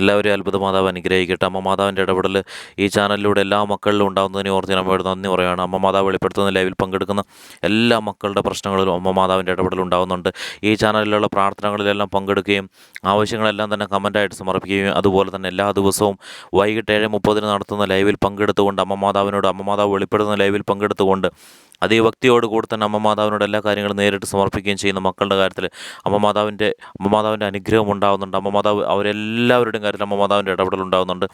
എല്ലാവരെയും അത്ഭുത മാതാവ് അനുഗ്രഹിക്കട്ടെ. അമ്മ മാതാവിൻ്റെ ഇടപെടൽ ഈ ചാനലിലൂടെ എല്ലാ മക്കളിലും ഉണ്ടാകുന്നതിനെ ഓർത്ത് ഞാൻ അമ്മയോട് നന്ദി പറയുകയാണ്. അമ്മ മാതാവ് വെളിപ്പെടുത്തുന്ന ലൈവിൽ പങ്കെടുക്കുന്ന എല്ലാ മക്കളുടെ പ്രശ്നങ്ങളിലും അമ്മ മാതാവിൻ്റെ ഇടപെടൽ ഉണ്ടാകുന്നുണ്ട്. ഈ ചാനലിലുള്ള പ്രാർത്ഥനകളിലെല്ലാം പങ്കെടുക്കുകയും ആവശ്യങ്ങളെല്ലാം തന്നെ കമൻറ്റായിട്ട് സമർപ്പിക്കുകയും അതുപോലെ തന്നെ എല്ലാ ദിവസവും വൈകിട്ട് 7:30 നടത്തുന്ന ലൈവിൽ പങ്കെടുത്തുകൊണ്ട് അമ്മ മാതാവ് വെളിപ്പെടുത്തുന്ന ലൈവിൽ പങ്കെടുത്തുകൊണ്ട് അതേ ഭക്തിയോട് കൂടി തന്നെ അമ്മ മാതാവിനോട് എല്ലാ കാര്യങ്ങളും നേരിട്ട് സമർപ്പിക്കുകയും ചെയ്യുന്ന മക്കളുടെ കാര്യത്തിൽ അമ്മ മാതാവിൻ്റെ അനുഗ്രഹം ഉണ്ടാകുന്നുണ്ട്. അമ്മ മാതാവ് അവരെല്ലാവരുടെയും കാര്യത്തിൽ അമ്മ മാതാവിൻ്റെ ഇടപെടൽ ഉണ്ടാകുന്നുണ്ട്.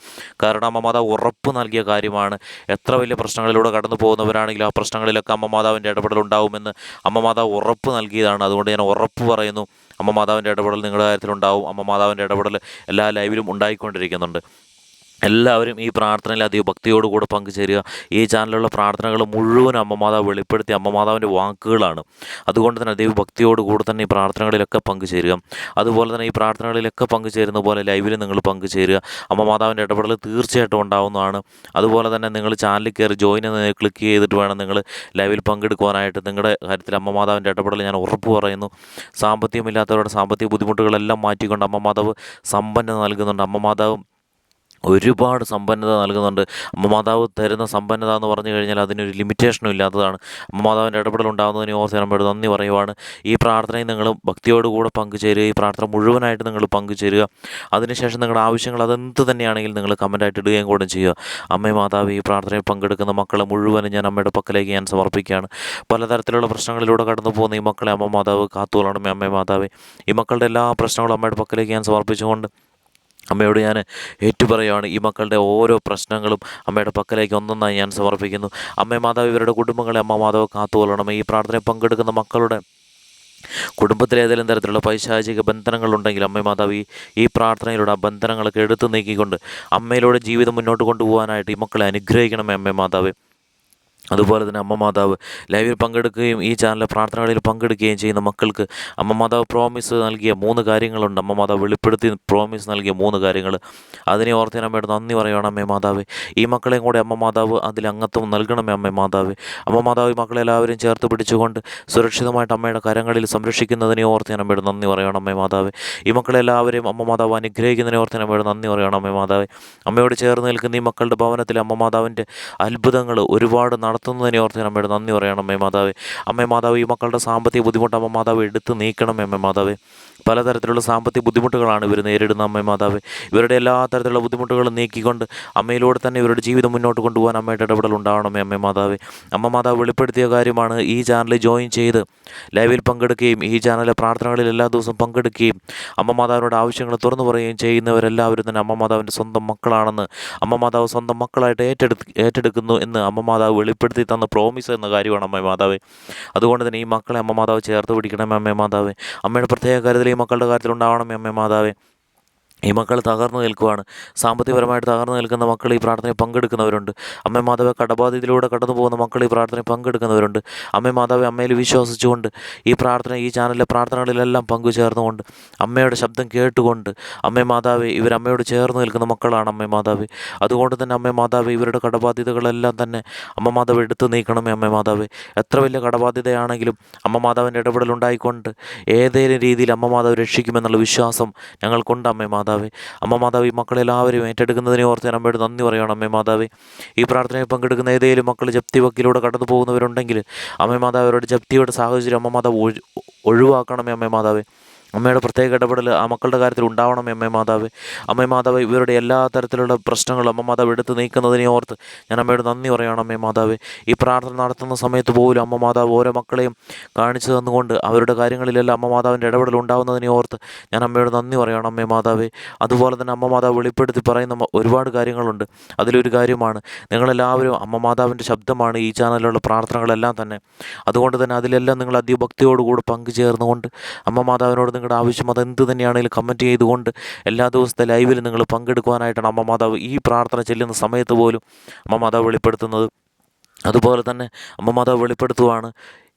കാരണം അമ്മ മാതാവ് ഉറപ്പ് നൽകിയ കാര്യമാണ്. എത്ര വലിയ പ്രശ്നങ്ങളിലൂടെ കടന്നു പോകുന്നവരാണെങ്കിലും ആ പ്രശ്നങ്ങളിലൊക്കെ അമ്മ മാതാവിൻ്റെ ഇടപെടൽ ഉണ്ടാകുമെന്ന് അമ്മ മാതാവ് ഉറപ്പ് നൽകിയതാണ്. അതുകൊണ്ട് ഞാൻ ഉറപ്പ് പറയുന്നു, അമ്മ മാതാവിൻ്റെ ഇടപെടൽ നിങ്ങളുടെ കാര്യത്തിലുണ്ടാവും. അമ്മ മാതാവിൻ്റെ ഇടപെടൽ എല്ലാ ലൈവിലും ഉണ്ടായിക്കൊണ്ടിരിക്കുന്നുണ്ട്. എല്ലാവരും ഈ പ്രാർത്ഥനയിൽ അധികം ഭക്തിയോടുകൂടെ പങ്കുചേരുക. ഈ ചാനലിലുള്ള പ്രാർത്ഥനകൾ മുഴുവൻ അമ്മ മാതാവ് വെളിപ്പെടുത്തിയ അമ്മ മാതാവിൻ്റെ വാക്കുകളാണ്. അതുകൊണ്ട് തന്നെ അധികം ഭക്തിയോടുകൂടെ തന്നെ ഈ പ്രാർത്ഥനകളിലൊക്കെ പങ്കുചേരുക. അതുപോലെ തന്നെ ഈ പ്രാർത്ഥനകളിലൊക്കെ പങ്കുചേരുന്ന പോലെ ലൈവിൽ നിങ്ങൾ പങ്കുചേരുക. അമ്മ മാതാവിൻ്റെ ഇടപെടൽ തീർച്ചയായിട്ടും ഉണ്ടാവുന്നതാണ്. അതുപോലെ തന്നെ നിങ്ങൾ ചാനലിൽ കയറി ജോയിൻ എന്ന് ക്ലിക്ക് ചെയ്തിട്ട് വേണം നിങ്ങൾ ലൈവിൽ പങ്കെടുക്കുവാനായിട്ട്. നിങ്ങളുടെ കാര്യത്തിൽ അമ്മ മാതാവിൻ്റെ ഇടപെടൽ ഞാൻ ഉറപ്പ് പറയുന്നു. സാമ്പത്തികമില്ലാത്തവരുടെ സാമ്പത്തിക ബുദ്ധിമുട്ടുകളെല്ലാം മാറ്റിക്കൊണ്ട് അമ്മ മാതാവ് സമ്പന്നത നൽകുന്നുണ്ട്. അമ്മ മാതാവ് ഒരുപാട് സമ്പന്നത നൽകുന്നുണ്ട്. അമ്മ മാതാവ് തരുന്ന സമ്പന്നത എന്ന് പറഞ്ഞു കഴിഞ്ഞാൽ അതിനൊരു ലിമിറ്റേഷനും ഇല്ലാത്തതാണ്. അമ്മ മാതാവിൻ്റെ ഇടപെടൽ ഉണ്ടാകുന്നതിന് ഓർത്ത് നമ്മളോട് നന്ദി പറയുവാണ്. ഈ പ്രാർത്ഥനയിൽ നിങ്ങൾ ഭക്തിയോടുകൂടെ പങ്കുചേരുക. ഈ പ്രാർത്ഥന മുഴുവനായിട്ട് നിങ്ങൾ പങ്കുചേരുക. അതിനുശേഷം നിങ്ങളുടെ ആവശ്യങ്ങൾ അതെന്ത് തന്നെയാണെങ്കിലും നിങ്ങൾ കമൻറ്റായിട്ട് ഇടുകയും കൂടെ ചെയ്യുക. അമ്മ മാതാവ്, ഈ പ്രാർത്ഥനയിൽ പങ്കെടുക്കുന്ന മക്കളെ മുഴുവനും ഞാൻ അമ്മയുടെ പക്കലേക്ക് ഞാൻ സമർപ്പിക്കുകയാണ്. പലതരത്തിലുള്ള പ്രശ്നങ്ങളിലൂടെ കടന്നു പോകുന്ന ഈ മക്കളെ അമ്മ മാതാവ് കാത്തുകൊള്ളണമേ. അമ്മ മാതാവേ, ഈ മക്കളുടെ എല്ലാ പ്രശ്നങ്ങളും അമ്മയുടെ പക്കലേക്ക് ഞാൻ സമർപ്പിച്ചുകൊണ്ട് അമ്മയോട് ഞാൻ ഏറ്റുപറയുകയാണ്. ഈ മക്കളുടെ ഓരോ പ്രശ്നങ്ങളും അമ്മയുടെ പക്കലേക്ക് ഒന്നൊന്നായി ഞാൻ സമർപ്പിക്കുന്നു. അമ്മ മാതാവ്, ഇവരുടെ കുടുംബങ്ങളെ അമ്മ മാതാവ് കാത്തുകൊള്ളണമേ. ഈ പ്രാർത്ഥനയിൽ പങ്കെടുക്കുന്ന മക്കളുടെ കുടുംബത്തിൽ ഏതെങ്കിലും തരത്തിലുള്ള പൈശാചിക ബന്ധനങ്ങളുണ്ടെങ്കിൽ അമ്മ മാതാവ് ഈ പ്രാർത്ഥനയിലൂടെ ആ ബന്ധനങ്ങളൊക്കെ എടുത്തു നീക്കിക്കൊണ്ട് അമ്മയിലൂടെ ജീവിതം മുന്നോട്ട് കൊണ്ടുപോകാനായിട്ട് ഈ മക്കളെ അനുഗ്രഹിക്കണമേ അമ്മ മാതാവ്. അതുപോലെ തന്നെ അമ്മ മാതാവ് ലൈവിൽ പങ്കെടുക്കുകയും ഈ ചാനലിലെ പ്രാർത്ഥനകളിൽ പങ്കെടുക്കുകയും ചെയ്യുന്ന മക്കൾക്ക് അമ്മ മാതാവ് പ്രോമിസ് നൽകിയ 3 കാര്യങ്ങളുണ്ട്. അമ്മ മാതാവ് വെളിപ്പെടുത്തി പ്രോമിസ് നൽകിയ 3 കാര്യങ്ങൾ. അതിനെ ഓർത്ത് ഞാൻ അമ്മയോട് നന്ദി പറയുകയാണ്. അമ്മേ മാതാവ്, ഈ മക്കളെയും കൂടെ അമ്മ മാതാവ് അതിൽ അംഗത്വം നൽകണമേ അമ്മ മാതാവ്. അമ്മ മാതാവ് ഈ മക്കളെല്ലാവരും ചേർത്ത് പിടിച്ചുകൊണ്ട് സുരക്ഷിതമായിട്ട് അമ്മയുടെ കരങ്ങളിൽ സംരക്ഷിക്കുന്നതിനെ ഓർത്ത് ഞാൻ അമ്മയോട് നന്ദി പറയുകയാണ്. അമ്മേ മാതാവ്, ഈ മക്കളെല്ലാവരെയും അമ്മ മാതാവ് അനുഗ്രഹിക്കുന്നതിനെ ഓർത്ത് ഞാൻ അമ്മയോട് നന്ദി പറയുകയാണ്. അമ്മേ മാതാവ്, അമ്മയോട് ചേർന്ന് നിൽക്കുന്ന ഈ മക്കളുടെ ഭവനത്തിൽ അമ്മ മാതാവിൻ്റെ അത്ഭുതങ്ങൾ ഒരുപാട് നടത്തുന്നതിനെ ഓർത്ത് അമ്മയോട് നന്ദി പറയണം അമ്മേ മാതാവേ. അമ്മേ മാതാവ്, ഈ മക്കളുടെ സാമ്പത്തിക ബുദ്ധിമുട്ട് അമ്മ മാതാവ് എടുത്ത് നീക്കണമേ അമ്മേ മാതാവേ. പലതരത്തിലുള്ള സാമ്പത്തിക ബുദ്ധിമുട്ടുകളാണ് ഇവർ നേരിടുന്ന അമ്മേ മാതാവേ. ഇവരുടെ എല്ലാ തരത്തിലുള്ള ബുദ്ധിമുട്ടുകളും നീക്കിക്കൊണ്ട് അമ്മയിലൂടെ തന്നെ ഇവരുടെ ജീവിതം മുന്നോട്ട് കൊണ്ടുപോകാൻ അമ്മയുടെ ഇടപെടൽ ഉണ്ടാവണമേ അമ്മേ മാതാവേ. അമ്മ മാതാവ് വെളിപ്പെടുത്തിയ കാര്യമാണ്. ഈ ചാനലിൽ ജോയിൻ ചെയ്ത് ലൈവിൽ പങ്കെടുക്കുകയും ഈ ചാനലിലെ പ്രാർത്ഥനകളിൽ എല്ലാ ദിവസവും പങ്കെടുക്കുകയും അമ്മ മാതാവിനോട് ആവശ്യങ്ങൾ തുറന്നു പറയുകയും ചെയ്യുന്നവരെല്ലാവരും തന്നെ അമ്മ മാതാവിൻ്റെ സ്വന്തം മക്കളാണെന്ന്, അമ്മ മാതാവ് സ്വന്തം മക്കളായിട്ട് ഏറ്റെടുക്കുന്നു എന്ന് അമ്മ മാതാവ് വെളിപ്പെടുത്തി തന്ന പ്രോമിസ് എന്ന കാര്യമാണ് അമ്മ മാതാവേ. അതുകൊണ്ട് തന്നെ ഈ മക്കളെ അമ്മ മാതാവ് ചേർത്ത് പിടിക്കണമേ അമ്മ മാതാവേ. അമ്മയുടെ പ്രത്യേക കാര്യത്തിൽ ഈ മക്കളുടെ കാര്യത്തിൽ ഉണ്ടാവണമേ അമ്മ മാതാവേ. ഈ മക്കൾ തകർന്നു നിൽക്കുവാണ്. സാമ്പത്തികപരമായിട്ട് തകർന്നു നിൽക്കുന്ന മക്കൾ ഈ പ്രാർത്ഥനയിൽ പങ്കെടുക്കുന്നവരുണ്ട്. അമ്മ മാതാവെ, കടബാധ്യതയിലൂടെ കടന്നു പോകുന്ന മക്കൾ ഈ പ്രാർത്ഥനയിൽ പങ്കെടുക്കുന്നവരുണ്ട്. അമ്മ മാതാവെ, അമ്മയിൽ വിശ്വസിച്ചുകൊണ്ട് ഈ ചാനലിലെ പ്രാർത്ഥനകളിലെല്ലാം പങ്കുചേർന്നുകൊണ്ട് അമ്മയുടെ ശബ്ദം കേട്ടുകൊണ്ട് അമ്മ മാതാവെ, ഇവരമ്മയോട് ചേർന്ന് നിൽക്കുന്ന മക്കളാണ് അമ്മ മാതാവെ. അതുകൊണ്ട് തന്നെ അമ്മ മാതാവെ, ഇവരുടെ കടബാധ്യതകളെല്ലാം തന്നെ അമ്മ മാതാവ് എടുത്തു നീക്കണമേ അമ്മ മാതാവെ. എത്ര വലിയ കടബാധ്യതയാണെങ്കിലും അമ്മ മാതാവിൻ്റെ ഇടപെടൽ ഉണ്ടായിക്കൊണ്ട് ഏതെങ്കിലും രീതിയിൽ അമ്മ മാതാവ് രക്ഷിക്കുമെന്നുള്ള വിശ്വാസം ഞങ്ങൾക്കുണ്ട് അമ്മ മാതാവ്. അമ്മ മാതാവ്, ഈ മക്കളെല്ലാവരും ഏറ്റെടുക്കുന്നതിനെ ഓർത്ത് ഞാൻ അമ്മയോട് നന്ദി പറയുകയാണ് അമ്മേ മാതാവേ. ഈ പ്രാർത്ഥനയിൽ പങ്കെടുക്കുന്ന ഏതെങ്കിലും മക്കൾ ജപ്തി വക്കിലൂടെ കടന്നു പോകുന്നവരുണ്ടെങ്കിൽ അമ്മേ മാതാവ്, അവരുടെ ജപ്തിയുടെ സാഹചര്യം അമ്മ മാതാവ് ഒഴിവാക്കണമേ അമ്മേ മാതാവേ. അമ്മയുടെ പ്രത്യേക ഇടപെടൽ ആ മക്കളുടെ കാര്യത്തിൽ ഉണ്ടാവണമേ അമ്മേ മാതാവ്. അമ്മേ മാതാവ്, ഇവരുടെ എല്ലാ തരത്തിലുള്ള പ്രശ്നങ്ങളും അമ്മ മാതാവ് എടുത്ത് നീക്കുന്നതിനെ ഓർത്ത് ഞാൻ അമ്മയോട് നന്ദി പറയുകയാണ് അമ്മേ മാതാവ്. ഈ പ്രാർത്ഥന നടത്തുന്ന സമയത്ത് പോലും അമ്മ മാതാവ് ഓരോ മക്കളെയും കാണിച്ചു തന്നുകൊണ്ട് അവരുടെ കാര്യങ്ങളിലെല്ലാം അമ്മ മാതാവിൻ്റെ ഇടപെടൽ ഉണ്ടാകുന്നതിനെ ഓർത്ത് ഞാൻ അമ്മയോട് നന്ദി പറയുകയാണ് അമ്മേ മാതാവ്. അതുപോലെ തന്നെ അമ്മ മാതാവ് വെളിപ്പെടുത്തി പറയുന്ന ഒരുപാട് കാര്യങ്ങളുണ്ട്. അതിലൊരു കാര്യമാണ്, നിങ്ങളെല്ലാവരും അമ്മ മാതാവിൻ്റെ ശബ്ദമാണ് ഈ ചാനലിലുള്ള പ്രാർത്ഥനകളെല്ലാം തന്നെ. അതുകൊണ്ട് തന്നെ അതിലെല്ലാം നിങ്ങൾ അതിഭക്തിയോടുകൂടി പങ്കുചേർന്നുകൊണ്ട് അമ്മ മാതാവിനോട് നിങ്ങളുടെ ആവശ്യം അതെന്ത് തന്നെയാണെങ്കിലും കമൻറ്റ് ചെയ്തുകൊണ്ട് എല്ലാ ദിവസത്തെ ലൈവിൽ നിങ്ങൾ പങ്കെടുക്കുവാനായിട്ടാണ് അമ്മ മാതാവ് ഈ പ്രാർത്ഥന ചെല്ലുന്ന സമയത്ത് പോലും അമ്മ മാതാവ് വെളിപ്പെടുത്തുന്നത്. അതുപോലെ തന്നെ അമ്മ മാതാവ് വെളിപ്പെടുത്തുവാണ്,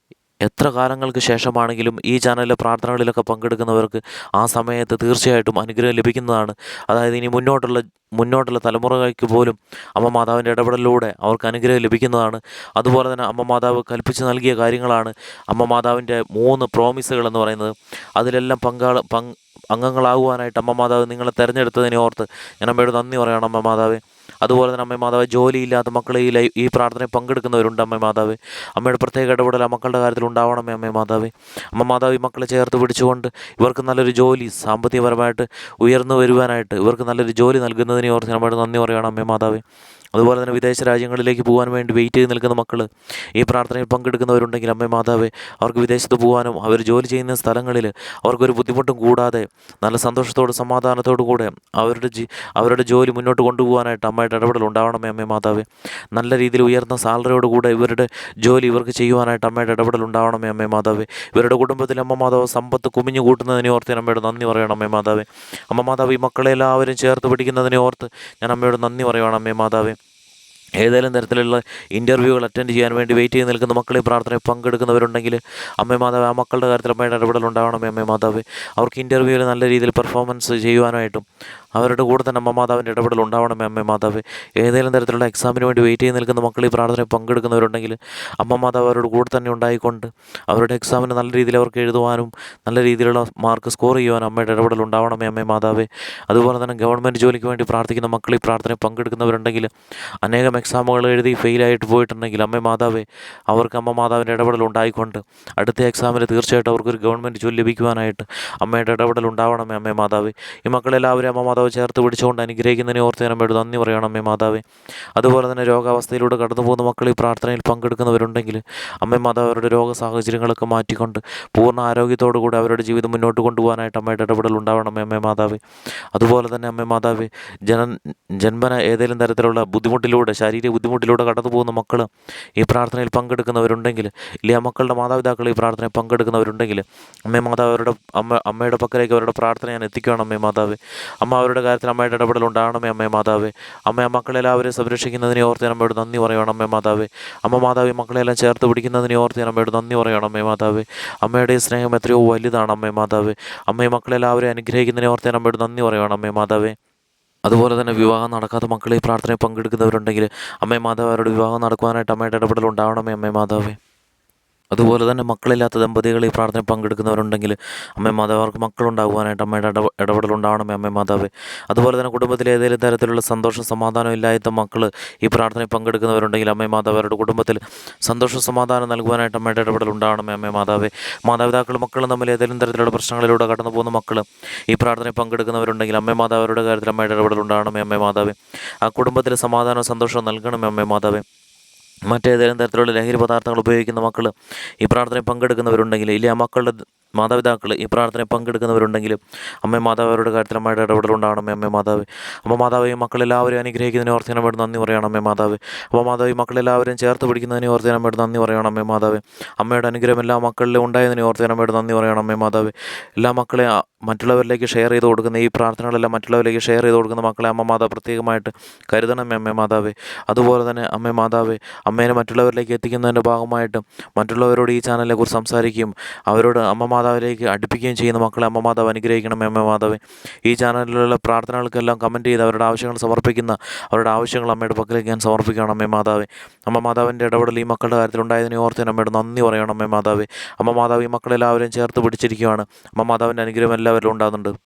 എത്ര കാലങ്ങൾക്ക് ശേഷമാണെങ്കിലും ഈ ചാനലിലെ പ്രാർത്ഥനകളിലൊക്കെ പങ്കെടുക്കുന്നവർക്ക് ആ സമയത്ത് തീർച്ചയായിട്ടും അനുഗ്രഹം ലഭിക്കുന്നതാണ്. അതായത് ഇനി മുന്നോട്ടുള്ള തലമുറകൾക്ക് പോലും അമ്മ മാതാവിൻ്റെ ഇടപെടലിലൂടെ അവർക്ക് അനുഗ്രഹം ലഭിക്കുന്നതാണ്. അതുപോലെ തന്നെ അമ്മ മാതാവ് കൽപ്പിച്ച് നൽകിയ കാര്യങ്ങളാണ് അമ്മ മാതാവിൻ്റെ 3 പ്രോമിസുകൾ എന്ന് പറയുന്നത്. അതിലെല്ലാം അംഗങ്ങളാകുവാനായിട്ട് അമ്മ മാതാവ് നിങ്ങളെ തിരഞ്ഞെടുത്തതിനെ ഓർത്ത് ഞാൻ അമ്മയോട് നന്ദി പറയണം അമ്മ മാതാവേ. അതുപോലെ തന്നെ അമ്മ മാതാവ് ജോലിയില്ലാത്ത മക്കൾ ഈ പ്രാർത്ഥനയിൽ പങ്കെടുക്കുന്നവരുണ്ട് അമ്മ മാതാവേ. അമ്മയുടെ പ്രത്യേക ഇടപെടൽ ആ മക്കളുടെ കാര്യത്തിൽ ഉണ്ടാവണമേ അമ്മ മാതാവേ. അമ്മ മാതാവ് ഈ മക്കളെ ചേർത്ത് പിടിച്ചുകൊണ്ട് ഇവർക്ക് നല്ലൊരു ജോലി സാമ്പത്തികപരമായിട്ട് ഉയർന്നു വരുവാനായിട്ട് ഇവർക്ക് നല്ലൊരു ജോലി നൽകുന്നതിനെ ഓർത്ത് അമ്മയോട് നന്ദി പറയണം അമ്മ മാതാവേ. അതുപോലെ തന്നെ വിദേശ രാജ്യങ്ങളിലേക്ക് പോകാൻ വേണ്ടി വെയിറ്റ് ചെയ്ത് നിൽക്കുന്ന മക്കൾ ഈ പ്രാർത്ഥനയിൽ പങ്കെടുക്കുന്നവരുണ്ടെങ്കിൽ അമ്മ മാതാവേ, അവർക്ക് വിദേശത്ത് പോകാനും അവർ ജോലി ചെയ്യുന്ന സ്ഥലങ്ങളിൽ അവർക്കൊരു ബുദ്ധിമുട്ടും കൂടാതെ നല്ല സന്തോഷത്തോടും സമാധാനത്തോടു കൂടെ അവരുടെ ജോലി മുന്നോട്ട് കൊണ്ടുപോകാനായിട്ട് അമ്മയുടെ ഇടപെടൽ ഉണ്ടാവണമേ അമ്മ മാതാവേ. നല്ല രീതിയിൽ ഉയർന്ന സാലറിയോട് കൂടെ ഇവരുടെ ജോലി ഇവർക്ക് ചെയ്യുവാനായിട്ട് അമ്മയുടെ ഇടപെടൽ ഉണ്ടാവണമേ അമ്മ മാതാവേ. ഇവരുടെ കുടുംബത്തിൽ അമ്മ മാതാവ് സമ്പത്ത് കുമിഞ്ഞു കൂട്ടുന്നതിനെ ഓർത്ത് അമ്മയോട് നന്ദി പറയണം അമ്മ മാതാവേ. അമ്മ മാതാവ് ഈ മക്കളെ എല്ലാവരും ചേർത്ത് പിടിക്കുന്നതിനെ ഓർത്ത് ഞാൻ അമ്മയോട് നന്ദി പറയണം അമ്മ മാതാവേ. ഏതെങ്കിലും തരത്തിലുള്ള ഇൻ്റർവ്യൂകൾ അറ്റൻഡ് ചെയ്യാൻ വേണ്ടി വെയിറ്റ് ചെയ്ത് നിൽക്കുന്ന മക്കളെ പ്രാർത്ഥനയിൽ പങ്കെടുക്കുന്നവരുണ്ടെങ്കിൽ അമ്മ മാതാവ് ആ മക്കളുടെ കാര്യത്തിൽ അമ്മയുടെ ഇടപെടൽ ഉണ്ടാവണമേ അമ്മ മാതാവ്. അവർക്ക് ഇൻ്റർവ്യൂവിൽ നല്ല രീതിയിൽ പെർഫോമൻസ് ചെയ്യുവാനായിട്ടും അവരുടെ കൂടെ തന്നെ അമ്മ മാതാവിൻ്റെ ഇടപെടൽ ഉണ്ടാവണമേ അമ്മ മാതാവ്. ഏതെങ്കിലും തരത്തിലുള്ള എക്സാമിന് വേണ്ടി വെയിറ്റ് ചെയ്ത് നിൽക്കുന്ന മക്കൾ ഈ പ്രാർത്ഥനയിൽ പങ്കെടുക്കുന്നവരുണ്ടെങ്കിൽ അമ്മ മാതാവ് അവരുടെ കൂടെ തന്നെ ഉണ്ടായിക്കൊണ്ട് അവരുടെ എക്സാമിന് നല്ല രീതിയിൽ അവർക്ക് എഴുതുവാനും നല്ല രീതിയിലുള്ള മാർക്ക് സ്കോർ ചെയ്യുവാനും അമ്മയുടെ ഇടപെടൽ ഉണ്ടാവണമേ അമ്മ മാതാവേ. അതുപോലെ തന്നെ ഗവൺമെൻറ് ജോലിക്ക് വേണ്ടി പ്രാർത്ഥിക്കുന്ന മക്കൾ ഈ പ്രാർത്ഥനയിൽ പങ്കെടുക്കുന്നവരുണ്ടെങ്കിൽ അനേകം എക്സാമുകൾ എഴുതി ഫെയിലായിട്ട് പോയിട്ടുണ്ടെങ്കിൽ അമ്മ മാതാവേ, അവർക്ക് അമ്മ മാതാവിൻ്റെ ഇടപെടൽ ഉണ്ടായിക്കൊണ്ട് അടുത്ത എക്സാമിൽ തീർച്ചയായിട്ടും അവർക്കൊരു ഗവൺമെൻറ് ജോലി ലഭിക്കുവാനായിട്ട് അമ്മയുടെ ഇടപെടൽ ഉണ്ടാവണമേ അമ്മ മാതാവേ. ഈ മക്കളെല്ലാവരും അമ്മ മാതാവ് ചേർത്ത് പിടിച്ചുകൊണ്ട് അനുഗ്രഹിക്കുന്നതിനെ ഓർത്ത് അമ്മയോട് നന്ദി പറയണം അമ്മ മാതാവേ. അതുപോലെ തന്നെ രോഗാവസ്ഥയിലൂടെ കടന്നു പോകുന്ന മക്കൾ ഈ പ്രാർത്ഥനയിൽ പങ്കെടുക്കുന്നവരുണ്ടെങ്കിൽ അമ്മ മാതാവ് അവരുടെ രോഗ സാഹചര്യങ്ങളൊക്കെ മാറ്റിക്കൊണ്ട് പൂർണ്ണ ആരോഗ്യത്തോടു കൂടി അവരുടെ ജീവിതം മുന്നോട്ട് കൊണ്ടുപോകാനായിട്ട് അമ്മയുടെ ഇടപെടൽ ഉണ്ടാവണമേ അമ്മ മാതാവേ. അതുപോലെ തന്നെ അമ്മ മാതാവേ, ജന്മന ഏതെങ്കിലും തരത്തിലുള്ള ബുദ്ധിമുട്ടിലൂടെ ശാരീരിക ബുദ്ധിമുട്ടിലൂടെ കടന്നു പോകുന്ന മക്കൾ ഈ പ്രാർത്ഥനയിൽ പങ്കെടുക്കുന്നവരുണ്ടെങ്കിൽ ഇല്ലേ, ആ മക്കളുടെ മാതാപിതാക്കൾ ഈ പ്രാർത്ഥനയിൽ പങ്കെടുക്കുന്നവരുണ്ടെങ്കിൽ അമ്മ മാതാവ് അമ്മയുടെ പക്കലേക്ക് അവരുടെ പ്രാർത്ഥന ഞാൻ എത്തിക്കണം അമ്മ മാതാവേ. അമ്മ അവരുടെ കാര്യത്തിൽ അമ്മയുടെ ഇടപെടൽ ഉണ്ടാകണമേ അമ്മ മാതാവേ. അമ്മ മക്കളെല്ലാവരെയും സംരക്ഷിക്കുന്നതിനെ ഓർത്ത് അമ്മയോട് നന്ദി പറയണം അമ്മ മാതാവേ. അമ്മ മാതാവ് മക്കളെല്ലാം ചേർത്ത് പിടിക്കുന്നതിനെ ഓർത്ത് അമ്മയോട് നന്ദി പറയണം അമ്മ മാതാവേ. അമ്മയുടെ സ്നേഹം എത്രയോ വലുതാണ് അമ്മ മാതാവേ. അമ്മ മക്കളെല്ലാവരെയും അനുഗ്രഹിക്കുന്നതിനെ ഓർത്ത് അമ്മയോട് നന്ദി പറയണം അമ്മ മാതാവേ. അതുപോലെ തന്നെ വിവാഹം നടക്കാത്ത മക്കളെ ഈ പ്രാർത്ഥനയിൽ പങ്കെടുക്കുന്നവരുണ്ടെങ്കിൽ അമ്മ മാതാവ് അവരുടെ വിവാഹം നടക്കുവാനായിട്ട് അമ്മയുടെ ഇടപെടൽ ഉണ്ടാവണമേ അമ്മ മാതാവേ. അതുപോലെ തന്നെ മക്കളില്ലാത്ത ദമ്പതികൾ ഈ പ്രാർത്ഥനയിൽ പങ്കെടുക്കുന്നവരുണ്ടെങ്കിൽ അമ്മ മാതാവ് അവർക്ക് മക്കളുണ്ടാകുവാനായിട്ട് അമ്മയുടെ ഇടപെടൽ ഉണ്ടാവണമേ അമ്മ മാതാവേ. അതുപോലെ തന്നെ കുടുംബത്തിൽ ഏതെങ്കിലും തരത്തിലുള്ള സന്തോഷം സമാധാനം ഇല്ലാത്ത മക്കൾ ഈ പ്രാർത്ഥനയിൽ പങ്കെടുക്കുന്നവരുണ്ടെങ്കിൽ അമ്മ മാതാവ് അവരുടെ കുടുംബത്തിൽ സന്തോഷം സമാധാനം നൽകുവാനായിട്ട് അമ്മയുടെ ഇടപെടൽ ഉണ്ടാവണമേ അമ്മ മാതാവേ. മാതാപിതാക്കളും മക്കളും തമ്മിൽ ഏതെങ്കിലും തരത്തിലുള്ള പ്രശ്നങ്ങളിലൂടെ കടന്നു പോകുന്ന മക്കൾ ഈ പ്രാർത്ഥനയിൽ പങ്കെടുക്കുന്നവരുണ്ടെങ്കിൽ അമ്മ മാതാവ് അവരുടെ കാര്യത്തിൽ അമ്മയുടെ ഇടപെടൽ ഉണ്ടാവണമേ അമ്മ മാതാവേ. ആ കുടുംബത്തിൽ സമാധാനവും സന്തോഷവും നൽകണമേ അമ്മ മാതാവേ. മറ്റേതെങ്കിലും തരത്തിലുള്ള ലഹരി പദാർത്ഥങ്ങൾ ഉപയോഗിക്കുന്ന മക്കൾ ഈ പ്രാർത്ഥനയിൽ പങ്കെടുക്കുന്നവരുണ്ടെങ്കിൽ ഇല്ലേ, ആ മക്കളുടെ മാതാപിതാക്കൾ ഈ പ്രാർത്ഥനയിൽ പങ്കെടുക്കുന്നവരുണ്ടെങ്കിലും അമ്മ മാതാവ് അവരുടെ കാര്യത്തിൽ അമ്മയുടെ ഇടപെടൽ ഉണ്ടാവണമേ അമ്മ മാതാവ്. അമ്മ മാതാവ് ഈ മക്കളെല്ലാവരും അനുഗ്രഹിക്കുന്നതിനെ ഓർത്ത് അമ്മയോട് നന്ദി പറയണം അമ്മ മാതാവ്. അമ്മ മാതാവ് ഈ മക്കളെല്ലാവരും ചേർത്ത് പിടിക്കുന്നതിനെ ഓർത്ത് അമ്മയോട് നന്ദി പറയണം അമ്മ മാതാവ്. അമ്മയുടെ അനുഗ്രഹം എല്ലാ മക്കളിലും ഉണ്ടായതിനെ ഓർത്ത് അമ്മയോട് നന്ദി പറയണം അമ്മ മാതാവ്. എല്ലാ മക്കളെ മറ്റുള്ളവരിലേക്ക് ഷെയർ ചെയ്ത് കൊടുക്കുന്ന ഈ പ്രാർത്ഥനകളെല്ലാം മറ്റുള്ളവരിലേക്ക് ഷെയർ ചെയ്ത് കൊടുക്കുന്ന മക്കളെ അമ്മ മാതാവ് പ്രത്യേകമായിട്ട് കരുതണമേ അമ്മ മാതാവേ. അതുപോലെ തന്നെ അമ്മ മാതാവേ, അമ്മേനെ മറ്റുള്ളവരിലേക്ക് എത്തിക്കുന്നതിൻ്റെ ഭാഗമായിട്ട് മറ്റുള്ളവരോട് ഈ ചാനലിനെ കുറിച്ച് സംസാരിക്കുകയും അവരോട് അമ്മ മാതാവിലേക്ക് അടുപ്പിക്കുകയും ചെയ്യുന്ന മക്കളെ അമ്മ മാതാവ് അനുഗ്രഹിക്കണമേ അമ്മ മാതാവേ. ഈ ചാനലിലുള്ള പ്രാർത്ഥനകൾക്കെല്ലാം കമൻറ്റ് ചെയ്ത് അവരുടെ ആവശ്യങ്ങൾ സമർപ്പിക്കുന്ന അവരുടെ ആവശ്യങ്ങൾ അമ്മയുടെ പക്കലേക്ക് ഞാൻ സമർപ്പിക്കണം അമ്മ മാതാവേ. അമ്മ മാതാവിൻ്റെ ഇടപെടൽ ഈ മക്കളുടെ കാര്യത്തിൽ ഉണ്ടായതിനെ ഓർത്ത് അമ്മയോട് നന്ദി പറയണം അമ്മ മാതാവേ. അമ്മ മാതാവ് ഈ മക്കളെല്ലാവരെയും ചേർത്ത് പിടിച്ചിരിക്കുകയാണ്. അമ്മ മാതാവിൻ്റെ അനുഗ്രഹം എല്ലാവരിലും ഉണ്ടാകുന്നുണ്ട്.